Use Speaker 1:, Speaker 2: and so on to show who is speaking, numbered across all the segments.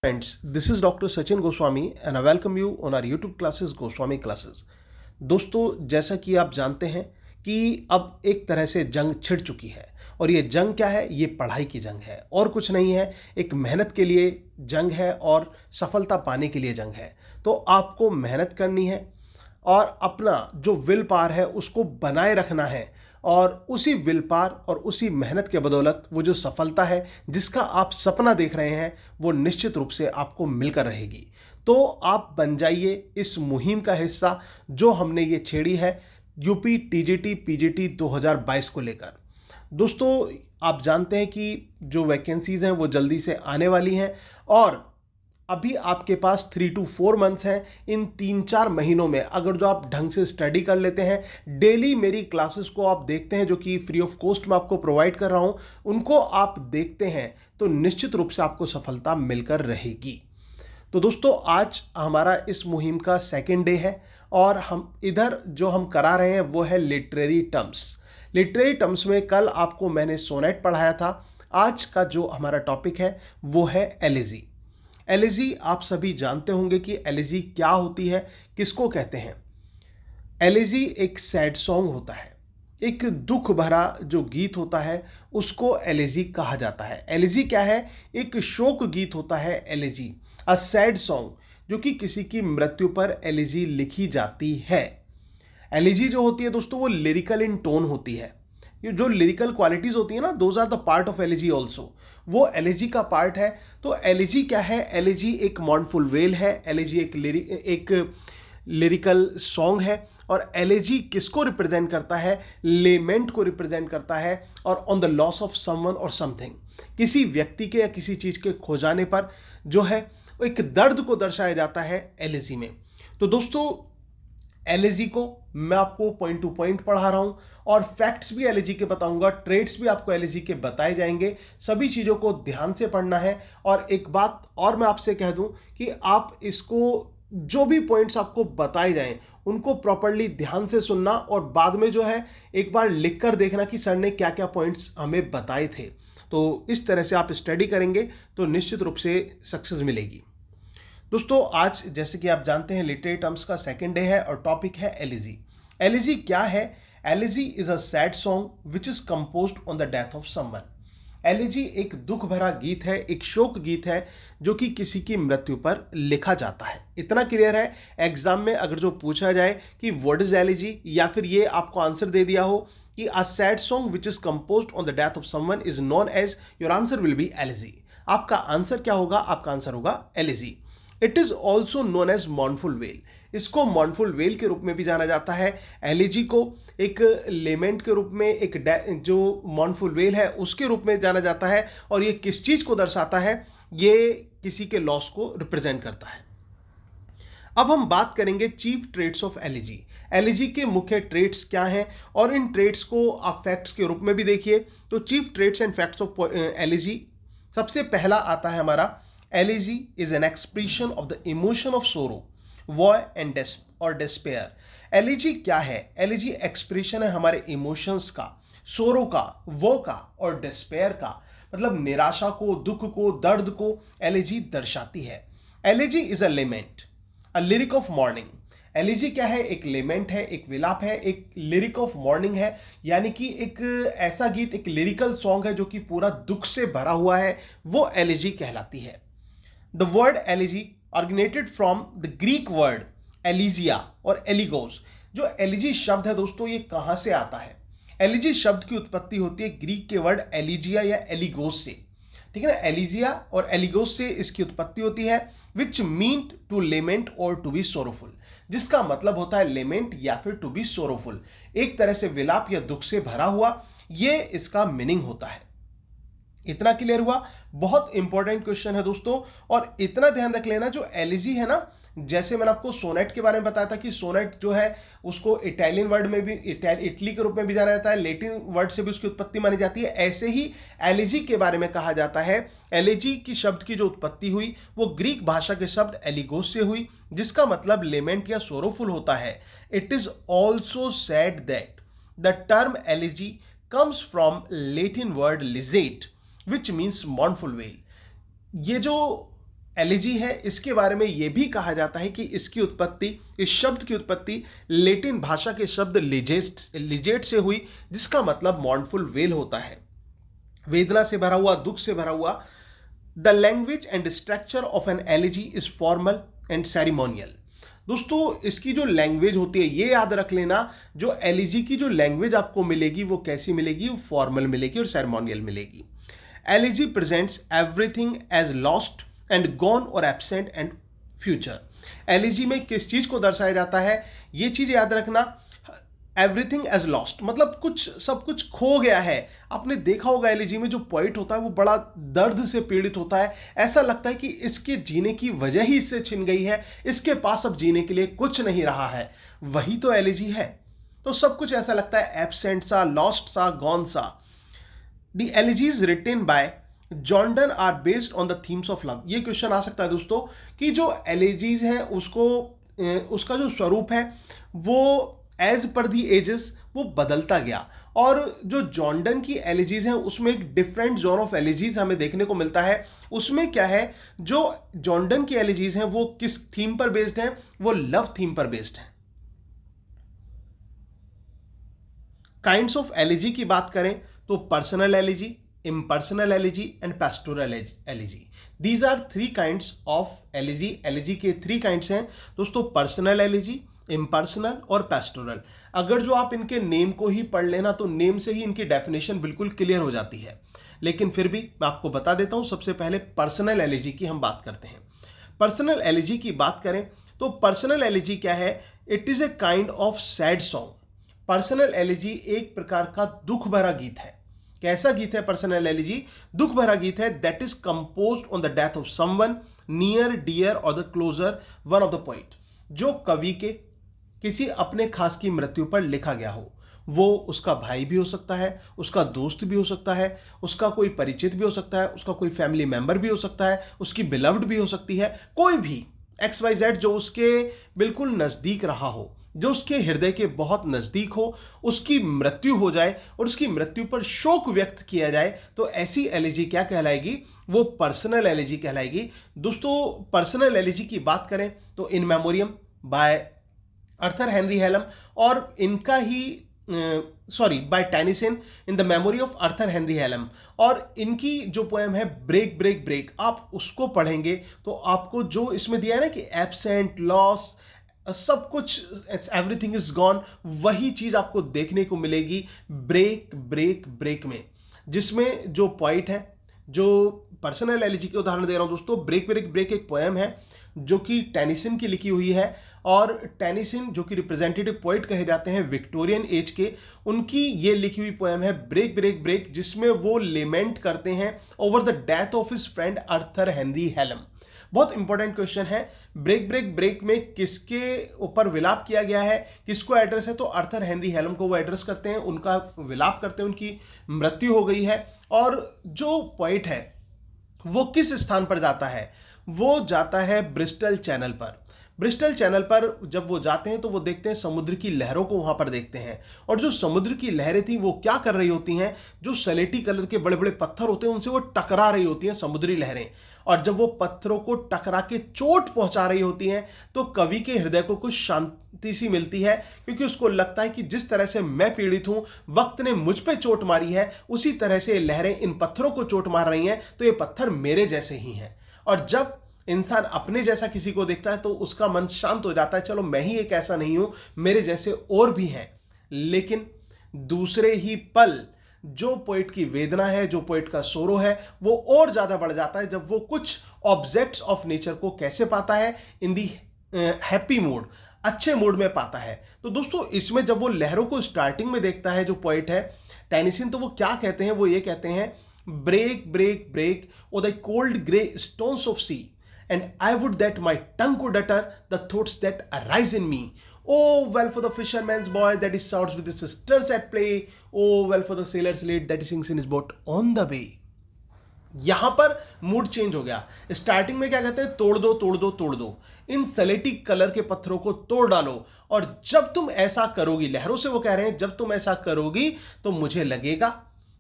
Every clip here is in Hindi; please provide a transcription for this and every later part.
Speaker 1: Friends, this is Dr. Sachin Goswami and I welcome you on our YouTube classes Goswami Classes. दोस्तों, जैसा कि आप जानते हैं कि अब एक तरह से जंग छिड़ चुकी है और ये जंग क्या है? ये पढ़ाई की जंग है और कुछ नहीं है। एक मेहनत के लिए जंग है और सफलता पाने के लिए जंग है। तो आपको मेहनत करनी है और अपना जो विल पावर है उसको बनाए रखना है और उसी विल पावर और उसी मेहनत के बदौलत वो जो सफलता है जिसका आप सपना देख रहे हैं वो निश्चित रूप से आपको मिलकर रहेगी। तो आप बन जाइए इस मुहिम का हिस्सा जो हमने ये छेड़ी है यूपी टीजीटी पीजीटी 2022 को लेकर। दोस्तों, आप जानते हैं कि जो वैकेंसीज हैं वो जल्दी से आने वाली हैं और अभी आपके पास 3 to 4 मंथ्स हैं। इन 3-4 महीनों में अगर जो आप ढंग से स्टडी कर लेते हैं, डेली मेरी क्लासेस को आप देखते हैं जो कि फ्री ऑफ कॉस्ट में आपको प्रोवाइड कर रहा हूं, उनको आप देखते हैं तो निश्चित रूप से आपको सफलता मिलकर रहेगी। तो दोस्तों, आज हमारा इस मुहिम का सेकेंड डे है और हम इधर जो हम करा रहे हैं वो है लिटरेरी टर्म्स। लिटरेरी टर्म्स में कल आपको मैंने सोनेट पढ़ाया था। आज का जो हमारा टॉपिक है वो है एलिजी। एलिजी आप सभी जानते होंगे कि एलिजी क्या होती है, किसको कहते हैं। एलिजी एक सैड सॉन्ग होता है, एक दुख भरा जो गीत होता है उसको एलिजी कहा जाता है। एलिजी क्या है? एक शोक गीत होता है एलिजी, अ सैड सॉन्ग, जो कि किसी की मृत्यु पर एलिजी लिखी जाती है। एलिजी जो होती है दोस्तों वो लिरिकल इन टोन होती है। ये जो लिरिकल क्वालिटीज होती है ना, those are the part of elegy also, वो एलिजी का पार्ट है। तो एलिजी क्या है? एलिजी एक मॉर्नफुल वेल है, एलिजी एक लिरिकल सॉन्ग है और एलिजी किसको रिप्रेजेंट करता है? लेमेंट को रिप्रेजेंट करता है और on the loss of someone or something, किसी व्यक्ति के या किसी चीज के खो जाने पर जो है एक दर्द को दर्शाया जाता है एलिजी में। तो दोस्तों, एलिजी को मैं आपको पॉइंट टू पॉइंट पढ़ा रहा हूं और फैक्ट्स भी एलिजी के बताऊंगा, ट्रेड्स भी आपको एलिजी के बताए जाएंगे। सभी चीजों को ध्यान से पढ़ना है। और एक बात और मैं आपसे कह दूं कि आप इसको जो भी पॉइंट्स आपको बताए जाएं उनको प्रॉपर्ली ध्यान से सुनना और बाद में जो है एक बार लिख कर देखना कि सर ने क्या क्या पॉइंट्स हमें बताए थे। तो इस तरह से आप स्टडी करेंगे तो निश्चित रूप से सक्सेस मिलेगी। दोस्तों, आज जैसे कि आप जानते हैं लिटरेरी टर्म्स का सेकेंड डे है और टॉपिक है एलिजी। एलिजी क्या है? Elegy is a sad song which is composed on the death of someone. Elegy एक दुख भरा गीत है, एक शोक गीत है जो कि किसी की मृत्यु पर लिखा जाता है। इतना क्लियर है। एग्जाम में अगर जो पूछा जाए कि व्हाट इज एलिजी, या फिर ये आपको आंसर दे दिया हो कि a sad song which is composed on the death of someone is known as, your answer will be elegy. आपका आंसर क्या होगा? आपका आंसर होगा elegy. It is also known as mournful wail. इसको मॉर्नफुल वेल के रूप में भी जाना जाता है। एलिजी को एक लेमेंट के रूप में, एक जो मॉर्नफुल वेल है उसके रूप में जाना जाता है। और ये किस चीज को दर्शाता है? ये किसी के लॉस को रिप्रेजेंट करता है। अब हम बात करेंगे chief traits of elegy. Elegy के मुख्य ट्रेट्स क्या हैं और इन ट्रेट्स को आप फैक्ट्स के रूप में भी देखिए। तो chief traits and facts of elegy, सबसे पहला आता है हमारा, Elegy is an expression of the emotion of sorrow, woe and despair. Elegy क्या है? Elegy एक्सप्रेशन है हमारे इमोशंस का, सोरो का, वो का और डिस्पेयर का, मतलब निराशा को, दुख को, दर्द को एलिजी दर्शाती है। Elegy is a lament, a lyric of mourning. Elegy क्या है? एक लेमेंट है, एक विलाप है, एक लिरिक ऑफ मॉर्निंग है, यानी कि एक ऐसा गीत, एक लिरिकल सॉन्ग है जो कि पूरा दुख से भरा हुआ है, वो एलिजी कहलाती है। The word elegy originated from the Greek word elegia और eligos। जो एलिजी शब्द है दोस्तों ये कहां से आता है? एलिजी शब्द की उत्पत्ति होती है ग्रीक के वर्ड एलिजिया या एलिगोस से। ठीक है ना? एलिजिया और एलिगोस से इसकी उत्पत्ति होती है, विच मीन टू लेमेंट और टू बी सोरोफुल, जिसका मतलब होता है लेमेंट या फिर टू बी सोरोफुल, एक तरह से विलाप या दुख से भरा हुआ, ये इसका मीनिंग होता है। इतना क्लियर हुआ? बहुत इंपॉर्टेंट क्वेश्चन है दोस्तों। और इतना ध्यान रख लेना, जो एलिजी है ना, जैसे मैंने आपको सोनेट के बारे में बताया था कि सोनेट जो है उसको इटालियन वर्ड में भी, इटली के रूप में भी जाना जाता है, लेटिन वर्ड से भी उसकी उत्पत्ति मानी जाती है। ऐसे ही एलिजी के बारे में कहा जाता है। एलिजी की शब्द की जो उत्पत्ति हुई वो ग्रीक भाषा के शब्द एलिगोस से हुई, जिसका मतलब लेमेंट या सोरोफुल होता है। It is also said that the term elegy comes from Latin word लिजेट विच मीन्स मॉर्नफुल वेल। ये जो एलिजी है, इसके बारे में यह भी कहा जाता है कि इसकी उत्पत्ति, इस शब्द की उत्पत्ति लेटिन भाषा के शब्द लिजेट से हुई, जिसका मतलब मॉर्नफुल वेल होता है, वेदना से भरा हुआ, दुख से भरा हुआ। The language and structure of an elegy is formal and ceremonial. दोस्तों इसकी जो लैंग्वेज होती है, ये याद रख लेना, जो एलिजी की जो लैंग्वेज आपको मिलेगी वो कैसी मिलेगी, वो फॉर्मल मिलेगी और सेरेमोनियल मिलेगी। Elegy presents everything as lost and gone और एब्सेंट एंड फ्यूचर। एलिजी में किस चीज को दर्शाया जाता है, ये चीज याद रखना। एवरीथिंग एज लॉस्ट मतलब सब कुछ खो गया है। आपने देखा होगा एलिजी में जो पोइट होता है वो बड़ा दर्द से पीड़ित होता है, ऐसा लगता है कि इसके जीने की वजह ही इससे छिन गई है, इसके पास अब जीने के लिए कुछ नहीं रहा है। वही तो एलिजी है। तो सब कुछ ऐसा लगता है एब्सेंट सा, लॉस्ट सा, गॉन सा। The elegies written by John are based on the themes of love. ये क्वेश्चन आ सकता है दोस्तों कि जो एलिजीज है उसका जो स्वरूप है वो एज पर दी एजेस वो बदलता गया, और जो जॉन की एलिजीज हैं उसमें एक डिफरेंट जोन ऑफ एलिजीज हमें देखने को मिलता है। उसमें क्या है, जो जॉन की एलिजीज हैं वो किस थीम पर बेस्ड हैं, वो लव थीम पर बेस्ड हैं। काइंड्स ऑफ एलिजी की बात करें तो personal elegy, impersonal elegy and pastoral elegy. These are three kinds of elegy. Elegy के थ्री काइंड्स हैं दोस्तों, पर्सनल एलिजी, इम्पर्सनल और पेस्टोरल। अगर जो आप इनके नेम को ही पढ़ लेना तो नेम से ही इनकी डेफिनेशन बिल्कुल क्लियर हो जाती है, लेकिन फिर भी मैं आपको बता देता हूं। सबसे पहले पर्सनल एलिजी की हम बात करते हैं। पर्सनल एलिजी की बात करें तो पर्सनल एलिजी क्या है, it is a kind of sad song. Personal elegy एक प्रकार का दुख भरा गीत है। कैसा गीत है पर्सनल एलिजी? दुख भरा गीत है। That is composed on the death of someone near dear और the closer one of the poet. जो कवि के किसी अपने खास की मृत्यु पर लिखा गया हो, वो उसका भाई भी हो सकता है, उसका दोस्त भी हो सकता है, उसका कोई परिचित भी हो सकता है, उसका कोई फैमिली मेंबर भी हो सकता है, उसकी बिलव्ड भी हो सकती है, कोई भी XYZ जो उसके बिल्कुल नज़दीक रहा हो, जो उसके हृदय के बहुत नज़दीक हो, उसकी मृत्यु हो जाए और उसकी मृत्यु पर शोक व्यक्त किया जाए, तो ऐसी एलिजी क्या कहलाएगी? वो पर्सनल एलिजी कहलाएगी। दोस्तों पर्सनल एलिजी की बात करें तो in memoriam by Arthur Henry Hallam, और इनका ही by Tennyson in the memory of Arthur Henry Hallam, और इनकी जो पोएम है ब्रेक ब्रेक ब्रेक, आप उसको पढ़ेंगे तो आपको जो इसमें दिया है ना कि एब्सेंट, लॉस, सब कुछ, एवरीथिंग इज गॉन, वही चीज आपको देखने को मिलेगी ब्रेक ब्रेक ब्रेक में, जिसमें जो पॉइंट है, जो पर्सनल एलिजी के उदाहरण दे रहा हूं दोस्तों। ब्रेक ब्रेक ब्रेक एक पोएम है जो कि टेनिसन की लिखी हुई है, और टेनिसन जो कि रिप्रेजेंटेटिव पोइट कहे जाते हैं विक्टोरियन एज के, उनकी ये लिखी हुई पोएम है ब्रेक ब्रेक ब्रेक, जिसमें वो लेमेंट करते हैं over the death of his friend Arthur Henry Hallam. बहुत इंपॉर्टेंट क्वेश्चन है, ब्रेक ब्रेक ब्रेक में किसके ऊपर विलाप किया गया है, किसको एड्रेस है? तो आर्थर हेनरी हेलम को वो एड्रेस करते हैं, उनका विलाप करते हैं, उनकी मृत्यु हो गई है। और जो पोइट है वो किस स्थान पर जाता है? वो जाता है ब्रिस्टल चैनल पर। ब्रिस्टल चैनल पर जब वो जाते हैं तो वो देखते हैं समुद्र की लहरों को, वहां पर देखते हैं, और जो समुद्र की लहरें थी वो क्या कर रही होती हैं, जो सलेटी कलर के बड़े बड़े पत्थर होते हैं उनसे वो टकरा रही होती हैं समुद्री लहरें, और जब वो पत्थरों को टकरा के चोट पहुंचा रही होती हैं तो कवि के हृदय को कुछ शांति सी मिलती है, क्योंकि उसको लगता है कि जिस तरह से मैं पीड़ित हूं, वक्त ने मुझ पे चोट मारी है, उसी तरह से लहरें इन पत्थरों को चोट मार रही हैं, तो ये पत्थर मेरे जैसे ही हैं। और जब इंसान अपने जैसा किसी को देखता है तो उसका मन शांत हो जाता है, चलो मैं ही एक ऐसा नहीं हूं, मेरे जैसे और भी हैं। लेकिन दूसरे ही पल जो पोइट की वेदना है, जो पोइट का सोरो है, वो और ज्यादा बढ़ जाता है जब वो कुछ ऑब्जेक्ट्स ऑफ नेचर को कैसे पाता है, इन दी हैप्पी मूड, अच्छे मूड में पाता है। तो दोस्तों इसमें जब वो लहरों को स्टार्टिंग में देखता है जो पोइट है टेनिसन, तो वो क्या कहते हैं? वो ये कहते हैं break break break O the cold grey stones of sea, and I would that my tongue could utter the thoughts that arise in me. Oh, well for the fisherman's boy that he shouts with his sisters at play. Oh, well for the sailor's lad that he sings in his boat on the bay. यहां पर मूड चेंज हो गया। स्टार्टिंग में क्या कहते हैं? तोड़ दो तोड़ दो तोड़ दो, इन सलेटी कलर के पत्थरों को तोड़ डालो, और जब तुम ऐसा करोगी, लहरों से वो कह रहे हैं, जब तुम ऐसा करोगी तो मुझे लगेगा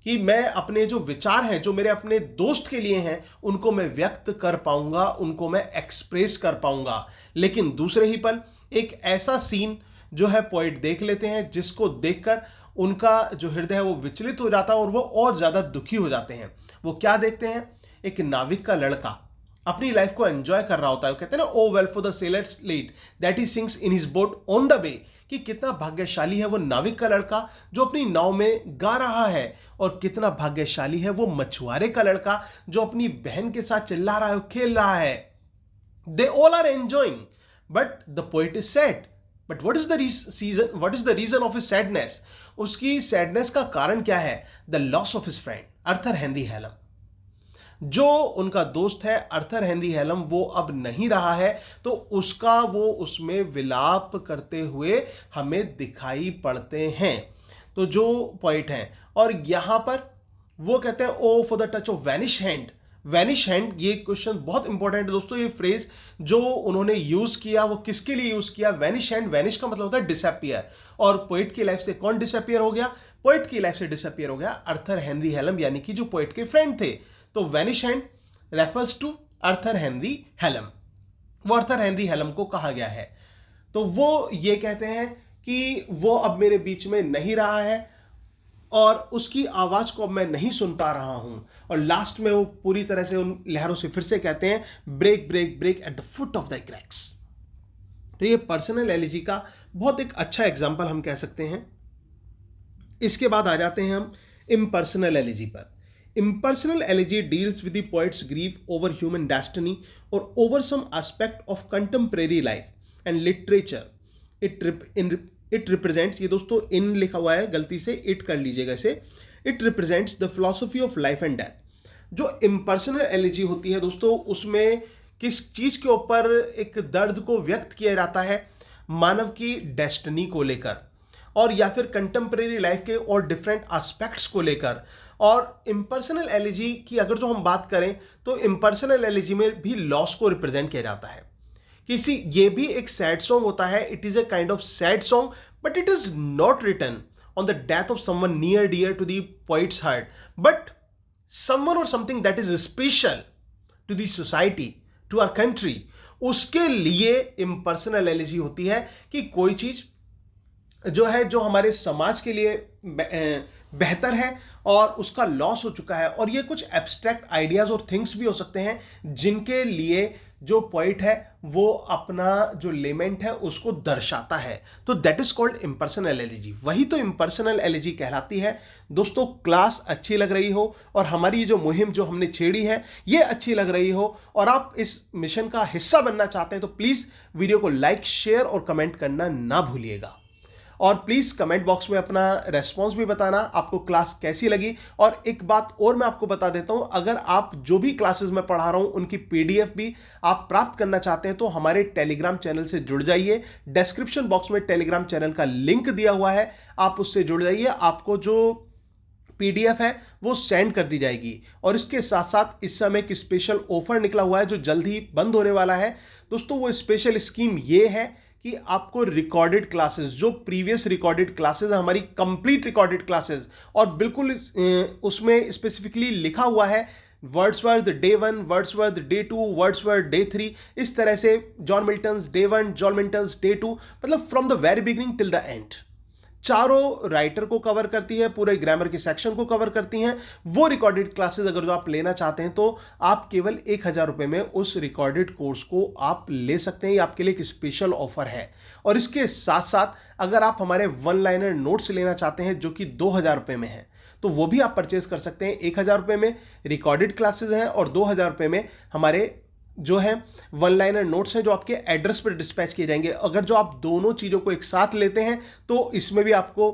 Speaker 1: कि मैं अपने जो विचार हैं, जो मेरे अपने दोस्त के लिए हैं, उनको मैं व्यक्त कर पाऊंगा, उनको मैं एक्सप्रेस कर पाऊंगा। लेकिन दूसरे ही पल एक ऐसा सीन जो है पोइट देख लेते हैं जिसको देखकर उनका जो हृदय है वो विचलित हो जाता है और वो और ज्यादा दुखी हो जाते हैं। वो क्या देखते हैं? एक नाविक का लड़का अपनी लाइफ को एंजॉय कर रहा होता है। वो कहते हैं ना, O well for the sailors lad that he sings in his boat on the way, कि कितना भाग्यशाली है वो नाविक का लड़का जो अपनी नाव में गा रहा है, और कितना भाग्यशाली है वो मछुआरे का लड़का जो अपनी बहन के साथ चिल्ला रहा है, खेल रहा है। They all are enjoying, but the poet is sad. But what is the reason of his sadness? उसकी सैडनेस का कारण क्या है? The loss of his friend Arthur Henry Hallam. जो उनका दोस्त है अर्थर हेनरी हेलम, वो अब नहीं रहा है, तो उसका वो उसमें विलाप करते हुए हमें दिखाई पड़ते हैं। तो जो पॉइंट है, और यहां पर वो कहते हैं O for the touch of vanish hand. Vanish hand, ये क्वेश्चन बहुत इंपॉर्टेंट है दोस्तों। ये फ्रेज जो उन्होंने यूज किया वो किसके लिए यूज किया? Vanish hand. वैनिश का मतलब होता है डिसअपियर, और पोइट की लाइफ से कौन डिसअपियर हो गया? पोइट की लाइफ से डिसअपियर हो गया अर्थर हेनरी हेलम, यानी कि जो पोइट के फ्रेंड थे। तो vanished hand refers to Arthur Henry Hallam. वो अर्थर हेनरी हेलम को कहा गया है। तो वो ये कहते हैं कि वो अब मेरे बीच में नहीं रहा है और उसकी आवाज को अब मैं नहीं सुन पा रहा हूं। और लास्ट में वो पूरी तरह से उन लहरों से फिर से कहते हैं, break break break at the foot of the crags. तो ये पर्सनल एलिजी का बहुत एक अच्छा एग्जाम्पल हम कह सकते हैं। इसके बाद आ जाते हैं हम इम्पर्सनल एलिजी पर। Impersonal elegy deals with the poet's grief over human destiny or over some aspect of contemporary life and literature. It represents, ये दोस्तों इन लिखा हुआ है, गलती से इट कर लीजिएगा इसे। It represents the philosophy of life and death. जो impersonal elegy होती है दोस्तों, उसमें किस चीज के ऊपर एक दर्द को व्यक्त किया जाता है? मानव की डेस्टिनी को लेकर, और या फिर कंटेम्परेरी लाइफ के और डिफरेंट एस्पेक्ट्स को लेकर। और इम्पर्सनल एलिजी की अगर जो हम बात करें तो इम्पर्सनल एलिजी में भी लॉस को रिप्रेजेंट किया जाता है। किसी, ये भी एक सैड सॉन्ग होता है, it is a kind of sad song, but it is not written on the death of someone near dear to the poet's heart, but someone or something that is special to the society, to our country. उसके लिए इम्पर्सनल एलिजी होती है कि कोई चीज जो है, जो हमारे समाज के लिए बेहतर है और उसका लॉस हो चुका है। और ये कुछ एब्स्ट्रैक्ट आइडियाज और थिंग्स भी हो सकते हैं जिनके लिए जो पोइट है वो अपना जो लेमेंट है उसको दर्शाता है। तो that is called impersonal elegy. वही तो इम्पर्सनल एलिजी कहलाती है। दोस्तों, क्लास अच्छी लग रही हो और हमारी जो मुहिम जो हमने छेड़ी है ये अच्छी लग रही हो और आप इस मिशन का हिस्सा बनना चाहते हैं, तो प्लीज वीडियो को लाइक, शेयर और कमेंट करना ना भूलिएगा। और प्लीज़ कमेंट बॉक्स में अपना रेस्पॉन्स भी बताना, आपको क्लास कैसी लगी। और एक बात और मैं आपको बता देता हूं, अगर आप जो भी क्लासेस मैं पढ़ा रहा हूं उनकी पीडीएफ भी आप प्राप्त करना चाहते हैं तो हमारे टेलीग्राम चैनल से जुड़ जाइए। डिस्क्रिप्शन बॉक्स में टेलीग्राम चैनल का लिंक दिया हुआ है, आप उससे जुड़ जाइए। आपको जो पीडीएफ है वो सेंड कर दी जाएगी। और इसके साथ साथ इस समय एक स्पेशल ऑफर निकला हुआ है जो जल्द ही बंद होने वाला है। दोस्तों, वो स्पेशल स्कीम ये है कि आपको रिकॉर्डेड क्लासेस, जो प्रीवियस रिकॉर्डेड क्लासेस है, हमारी कंप्लीट रिकॉर्डेड क्लासेस, और बिल्कुल उसमें स्पेसिफिकली लिखा हुआ है Wordsworth day 1, Wordsworth day 2, Wordsworth day 3, इस तरह से John Milton's day 1, John Milton's day 2, मतलब from the very beginning till the end. चारों राइटर को कवर करती है, पूरे ग्रामर के सेक्शन को कवर करती हैं। वो रिकॉर्डेड क्लासेस अगर जो आप लेना चाहते हैं तो आप केवल 1000 रुपये में उस रिकॉर्डेड कोर्स को आप ले सकते हैं। ये आपके लिए एक स्पेशल ऑफर है। और इसके साथ साथ अगर आप हमारे वन लाइनर नोट्स लेना चाहते हैं जो कि 2000 रुपये में है, तो वो भी आप परचेज कर सकते हैं। 1000 रुपये में रिकॉर्डेड क्लासेस हैं और 2000 रुपये में हमारे जो है वन लाइनर नोट्स हैं जो आपके एड्रेस पर डिस्पैच किए जाएंगे। अगर जो आप दोनों चीज़ों को एक साथ लेते हैं तो इसमें भी आपको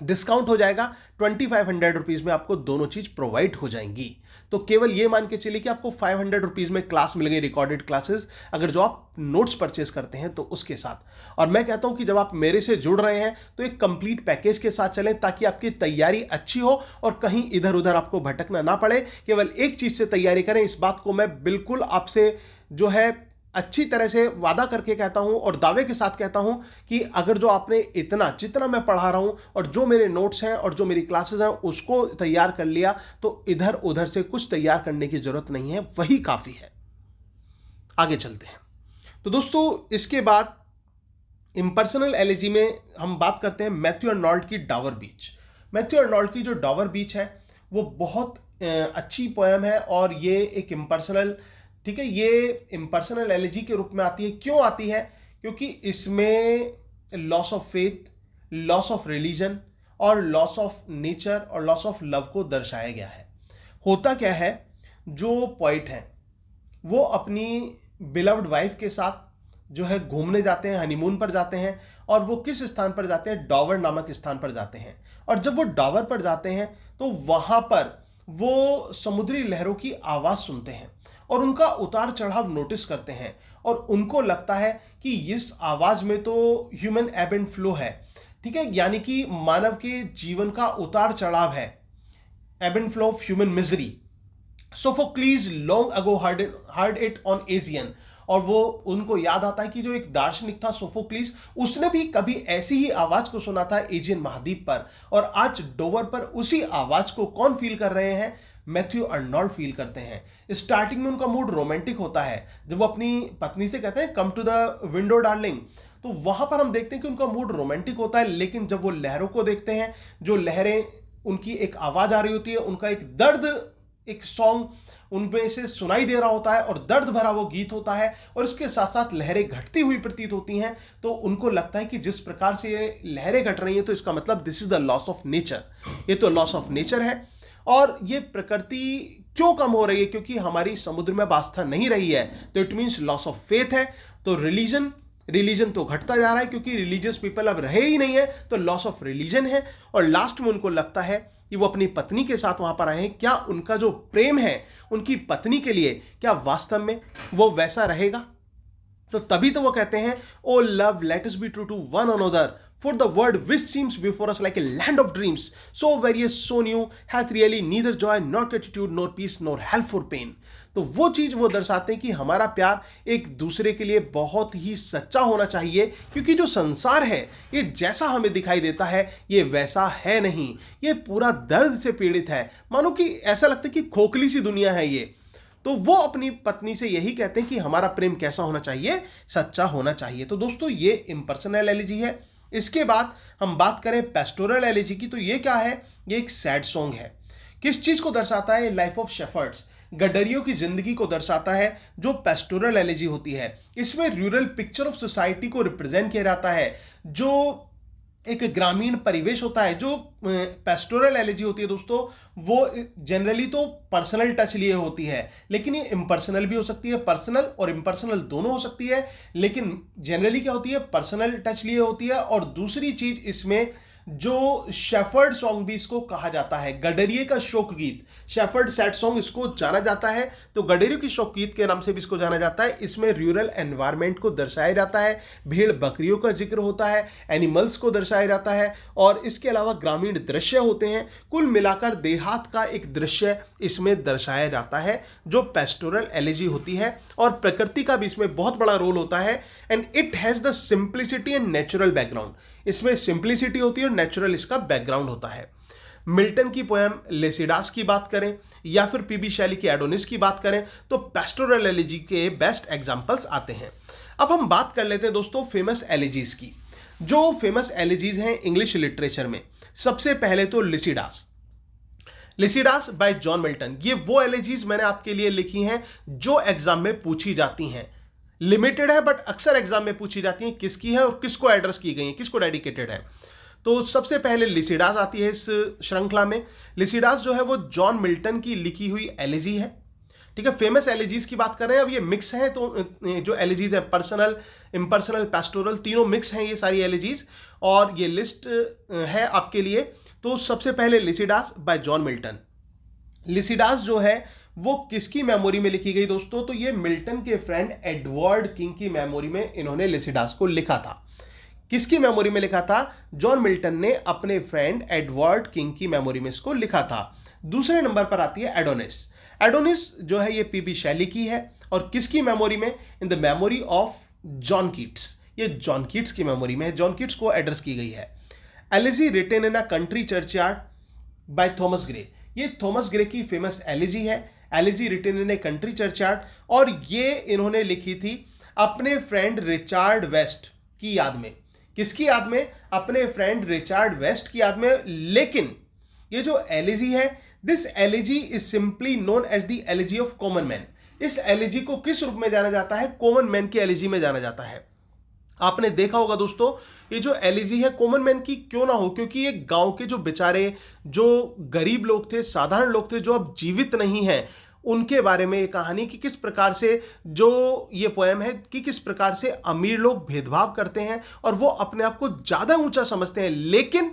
Speaker 1: डिस्काउंट हो जाएगा। 2500 रुपीज़ में आपको दोनों चीज़ प्रोवाइड हो जाएंगी। तो केवल ये मान के चलिए कि आपको 500 रुपीज़ में क्लास मिल गई, रिकॉर्डेड क्लासेस, अगर जो आप नोट्स परचेज करते हैं तो उसके साथ। और मैं कहता हूं कि जब आप मेरे से जुड़ रहे हैं तो एक कंप्लीट पैकेज के साथ चलें ताकि आपकी तैयारी अच्छी हो और कहीं इधर उधर आपको भटकना ना पड़े। केवल एक चीज़ से तैयारी करें, इस बात को मैं बिल्कुल आपसे जो है अच्छी तरह से वादा करके कहता हूं और दावे के साथ कहता हूं कि अगर जो आपने इतना जितना मैं पढ़ा रहा हूं और जो मेरे नोट्स हैं और जो मेरी क्लासेस हैं उसको तैयार कर लिया तो इधर उधर से कुछ तैयार करने की जरूरत नहीं है, वही काफ़ी है। आगे चलते हैं। तो दोस्तों इसके बाद इम्पर्सनल एलिजी में हम बात करते हैं मैथ्यू अर्नोल्ड की डावर बीच। मैथ्यू अर्नोल्ड की जो डावर बीच है वो बहुत अच्छी पोएम है और ये एक इम्पर्सनल, ठीक है, ये इम्पर्सनल एलिजी के रूप में आती है। क्यों आती है? क्योंकि इसमें loss of faith, loss of religion और लॉस ऑफ नेचर और लॉस ऑफ लव को दर्शाया गया है। होता क्या है, जो पोइट हैं वो अपनी बिलव्ड वाइफ के साथ जो है घूमने जाते हैं, हनीमून पर जाते हैं, और वो किस स्थान पर जाते हैं? डॉवर नामक स्थान पर जाते हैं। और जब वो डॉवर पर जाते हैं तो वहां पर वो समुद्री लहरों की आवाज सुनते हैं और उनका उतार चढ़ाव नोटिस करते हैं और उनको लगता है कि इस आवाज में तो ह्यूमन एब एंड फ्लो है, ठीक है, यानी कि मानव के जीवन का उतार चढ़ाव है, ebb and flow of human misery. Sophocles long ago heard it on Aegean, और वो उनको याद आता है कि जो एक दार्शनिक था सोफोक्लीज, उसने भी कभी ऐसी ही आवाज को सुना था एजियन महाद्वीप पर, और आज डोवर पर उसी आवाज को कौन फील कर रहे हैं? मैथ्यू अर्नोल्ड फील करते हैं। स्टार्टिंग में उनका मूड रोमांटिक होता है, जब वो अपनी पत्नी से कहते हैं come to the window darling, तो वहां पर हम देखते हैं कि उनका मूड रोमांटिक होता है। लेकिन जब वो लहरों को देखते हैं, जो लहरें उनकी एक आवाज आ रही होती है, उनका एक दर्द, एक सॉन्ग उनमें से सुनाई दे रहा होता है और दर्द भरा वो गीत होता है, और इसके साथ साथ लहरें घटती हुई प्रतीत होती हैं, तो उनको लगता है कि जिस प्रकार से ये लहरें घट रही हैं तो इसका मतलब this is the loss of nature, ये तो लॉस ऑफ नेचर है। और ये प्रकृति क्यों कम हो रही है? क्योंकि हमारी समुद्र में आस्था नहीं रही है, तो it means loss of faith है। तो रिलीजन तो घटता जा रहा है क्योंकि रिलीजियस पीपल अब रहे ही नहीं है, तो लॉस ऑफ रिलीजन है। और लास्ट में उनको लगता है कि वो अपनी पत्नी के साथ वहां पर आए हैं, क्या उनका जो प्रेम है उनकी पत्नी के लिए, क्या वास्तव में वो वैसा रहेगा? तो तभी तो वो कहते हैं, O love let us be true to one another, for the world which seems before us like a land of dreams, so various, so new, hath really neither joy nor gratitude nor peace nor help for pain। तो वो चीज वो दर्शाते हैं कि हमारा प्यार एक दूसरे के लिए बहुत ही सच्चा होना चाहिए, क्योंकि जो संसार है ये जैसा हमें दिखाई देता है ये वैसा है नहीं, ये पूरा दर्द से पीड़ित है, मानो कि ऐसा लगता है कि खोखली सी दुनिया है ये। तो वो अपनी पत्नी से यही कहते हैं कि हमारा प्रेम कैसा होना चाहिए? सच्चा होना चाहिए। तो दोस्तों ये इम्पर्सनल एलिजी है। इसके बाद हम बात करें पेस्टोरल एलिजी की, तो ये क्या है? ये एक सैड सॉन्ग है। किस चीज को दर्शाता है? लाइफ ऑफ शेफर्ड्स, गडरियों की जिंदगी को दर्शाता है, जो पेस्टोरल एलिजी होती है। इसमें रूरल पिक्चर ऑफ सोसाइटी को रिप्रेजेंट किया जाता है, जो एक ग्रामीण परिवेश होता है। जो पेस्टोरल एलिजी होती है दोस्तों, वो जनरली तो पर्सनल टच लिए होती है, लेकिन ये इम्पर्सनल भी हो सकती है, पर्सनल और इम्पर्सनल दोनों हो सकती है, लेकिन जनरली क्या होती है? पर्सनल टच लिए होती है। और दूसरी चीज इसमें जो शेफर्ड सॉन्ग भी इसको कहा जाता है, गडरिये का शोक गीत, शेफर्ड सैड सॉन्ग इसको जाना जाता है, तो गडरियों की शोक गीत के नाम से भी इसको जाना जाता है। इसमें रूरल एनवायरनमेंट को दर्शाया जाता है, भेड़ बकरियों का जिक्र होता है, एनिमल्स को दर्शाया जाता है, और इसके अलावा ग्रामीण दृश्य होते हैं। कुल मिलाकर देहात का एक दृश्य इसमें दर्शाया जाता है, जो पेस्टोरल एलिजी होती है। और प्रकृति का भी इसमें बहुत बड़ा रोल होता है, and it has the simplicity and natural background. इसमें सिंप्लिसिटी होती है और नेचुरल इसका बैकग्राउंड होता है। मिल्टन की पोएम लेसिडास की बात करें या फिर पीबी शैली की एडोनिस की बात करें, तो पेस्टोरल एलिजी के बेस्ट एग्जांपल्स आते हैं। अब हम बात कर लेते हैं दोस्तों फेमस एलिजीज की। जो फेमस एलिजीज हैं इंग्लिश लिटरेचर में, सबसे पहले तो लिसिडास बाय जॉन मिल्टन। ये वो एलिजीज मैंने आपके लिए लिखी हैं जो एग्जाम में पूछी जाती हैं। लिमिटेड है बट अक्सर एग्जाम में पूछी जाती हैं, किसकी है और किसको एड्रेस की गई है, किसको डेडिकेटेड है। तो सबसे पहले लिसिडास आती है इस श्रृंखला में। लिसिडास जो है वो जॉन मिल्टन की लिखी हुई एलिजी है, ठीक है। फेमस एलिजीज की बात कर रहे हैं, अब ये मिक्स है, तो जो एलिजीज है पर्सनल, इम्पर्सनल, पेस्टोरल, तीनों मिक्स हैं ये सारी एलिजीज, और ये लिस्ट है आपके लिए। तो सबसे पहले Lycidas bye John Milton. Lycidas जो है वो किसकी मेमोरी में लिखी गई दोस्तों? तो ये मिल्टन के फ्रेंड एडवर्ड किंग की मेमोरी में इन्होंने लिसिडास को लिखा था। किसकी मेमोरी में लिखा था? जॉन मिल्टन ने अपने फ्रेंड एडवर्ड किंग की मेमोरी में इसको लिखा था। दूसरे नंबर पर आती है एडोनिस। एडोनिस जो है ये पीबी शैली की है और किसकी मेमोरी में? In the memory of John Keats. ये जॉन कीट्स की मेमोरी में है, जॉन कीट्स को एड्रेस की गई है। Elegy written in a country churchyard by Thomas Gray. ये थॉमस ग्रे की फेमस एलिजी है, elegy written in a country churchyard, और ये इन्होंने लिखी थी अपने फ्रेंड रिचार्ड वेस्ट की याद में। किसकी याद में? अपने फ्रेंड रिचार्ड वेस्ट की याद में। लेकिन ये जो एलिजी है, this elegy is simply known as the elegy of common man. इस एलिजी को किस रूप में जाना जाता है? कॉमन मैन की एलिजी में जाना जाता है। आपने देखा होगा दोस्तों, ये जो एलिजी है कॉमन मैन की क्यों ना हो, क्योंकि ये गांव के जो बेचारे, जो गरीब लोग थे, साधारण लोग थे, जो अब जीवित नहीं हैं, उनके बारे में ये कहानी कि किस प्रकार से जो ये पोएम है कि किस प्रकार से अमीर लोग भेदभाव करते हैं और वो अपने आप को ज्यादा ऊंचा समझते हैं। लेकिन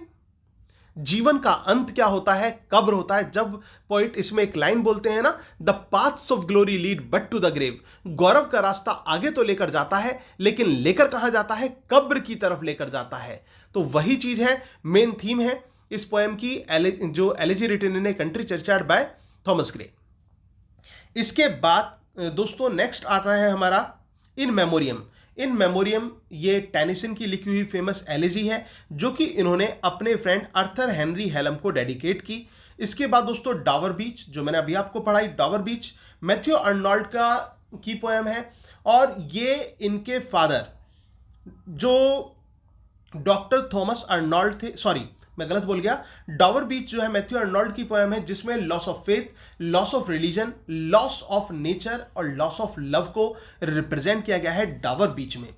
Speaker 1: जीवन का अंत क्या होता है? कब्र होता है। जब पोइट इसमें एक लाइन बोलते हैं ना, the paths of glory lead but to the grave. गौरव का रास्ता आगे तो लेकर जाता है, लेकिन लेकर कहां जाता है? कब्र की तरफ लेकर जाता है। तो वही चीज है, मेन थीम है इस पोएम की, जो elegy written in a country churchyard by Thomas Gray. इसके बाद दोस्तों नेक्स्ट आता है हमारा इन मेमोरियम। इन मेमोरियम ये टेनिसन की लिखी हुई फेमस एलिजी है, जो कि इन्होंने अपने फ्रेंड अर्थर हेनरी हेलम को डेडिकेट की। इसके बाद दोस्तों डॉवर बीच, जो मैंने अभी आपको पढ़ाई, डॉवर बीच मैथ्यू अर्नोल्ड का की पोएम है, और ये इनके फादर जो डॉक्टर थॉमस अर्नोल्ड थे, सॉरी मैं गलत बोल गया, डॉवर बीच जो है मैथ्यू अर्नोल्ड की पोएम है, जिसमें loss of faith, loss of religion, loss of nature और लॉस ऑफ लव को रिप्रेजेंट किया गया है डॉवर बीच में।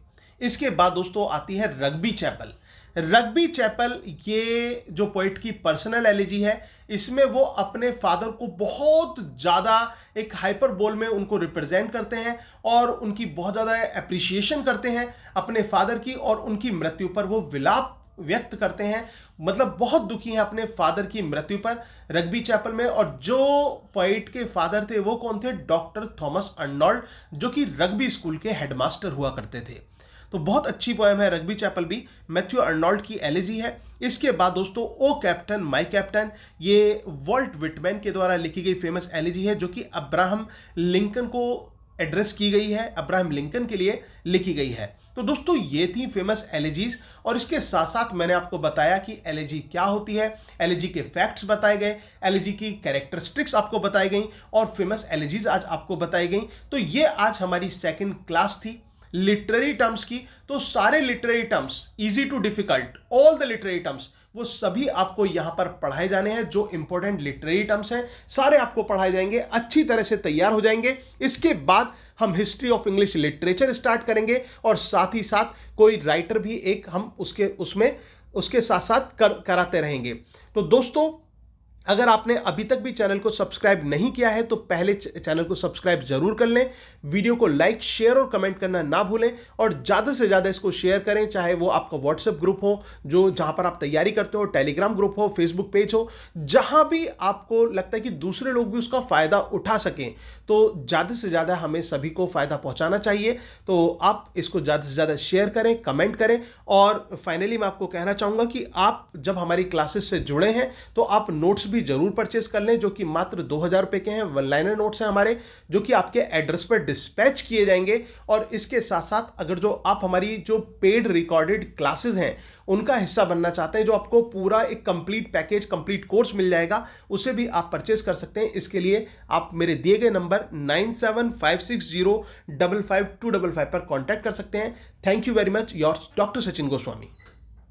Speaker 1: इसके बाद दोस्तों आती है रग्बी चैपल। रग्बी चैपल ये जो पोइट की पर्सनल एलिजी है, इसमें वो अपने फादर को बहुत ज़्यादा एक हाइपर बोल में उनको रिप्रेजेंट करते हैं और उनकी बहुत ज़्यादा अप्रिसिएशन करते हैं अपने फादर की, और उनकी मृत्यु पर वो विलाप व्यक्त करते हैं, मतलब बहुत दुखी हैं अपने फादर की मृत्यु पर रग्बी चैपल में। और जो पोइट के फादर थे वो कौन थे? डॉक्टर थॉमस अर्नोल्ड, जो कि रग्बी स्कूल के हेडमास्टर हुआ करते थे। तो बहुत अच्छी पोएम है रग्बी चैपल भी, मैथ्यू अर्नोल्ड की एलिजी है। इसके बाद दोस्तों ओ कैप्टन माय कैप्टन, ये वॉल्ट विटमैन के द्वारा लिखी गई फेमस एलिजी है, जो कि अब्राहम लिंकन को एड्रेस की गई है, अब्राहम लिंकन के लिए लिखी गई है। तो दोस्तों ये थी फेमस एलिजीज, और इसके साथ साथ मैंने आपको बताया कि एलिजी क्या होती है, एलिजी के फैक्ट्स बताए गए, एलिजी की कैरेक्टरिस्टिक्स आपको बताई गई, और फेमस एलिजीज आज आपको बताई गई। तो ये आज हमारी सेकंड क्लास थी लिटरेरी टर्म्स की। तो सारे literary terms, easy to difficult, all the literary terms, वो सभी आपको यहां पर पढ़ाए जाने हैं। जो इंपॉर्टेंट लिटरेरी टर्म्स हैं सारे आपको पढ़ाए जाएंगे, अच्छी तरह से तैयार हो जाएंगे। इसके बाद हम history of English literature start करेंगे, और साथ ही साथ कोई राइटर भी एक हम उसके साथ साथ कराते रहेंगे। तो दोस्तों अगर आपने अभी तक भी चैनल को सब्सक्राइब नहीं किया है तो पहले चैनल को सब्सक्राइब जरूर कर लें, वीडियो को लाइक, शेयर और कमेंट करना ना भूलें, और ज़्यादा से ज़्यादा इसको शेयर करें, चाहे वो आपका व्हाट्सएप ग्रुप हो जो जहां पर आप तैयारी करते हो, टेलीग्राम ग्रुप हो, फेसबुक पेज हो, जहां भी आपको लगता है कि दूसरे लोग भी उसका फ़ायदा उठा सकें, तो ज़्यादा से ज़्यादा हमें सभी को फ़ायदा पहुँचाना चाहिए। तो आप इसको ज़्यादा से ज़्यादा शेयर करें, कमेंट करें। और फाइनली मैं आपको कहना चाहूँगा कि आप जब हमारी क्लासेस से जुड़े हैं तो आप नोट्स भी जरूर परचेज कर लें, जो कि मात्र 2000 रुपए के हैं। वन लाइनर नोट्स हैं हमारे, जो कि आपके एड्रेस पर डिस्पैच किए जाएंगे। और इसके साथ साथ अगर जो आप हमारी जो पेड रिकॉर्डेड क्लासेस हैं उनका हिस्सा बनना चाहते हैं, जो आपको पूरा एक कंप्लीट पैकेज, कंप्लीट कोर्स मिल जाएगा, उसे भी आप परचेज कर सकते हैं। इसके लिए आप मेरे दिए गए नंबर 9756055255 पर कॉन्टैक्ट कर सकते हैं। Thank you very much, your doctor Sachin Goswami.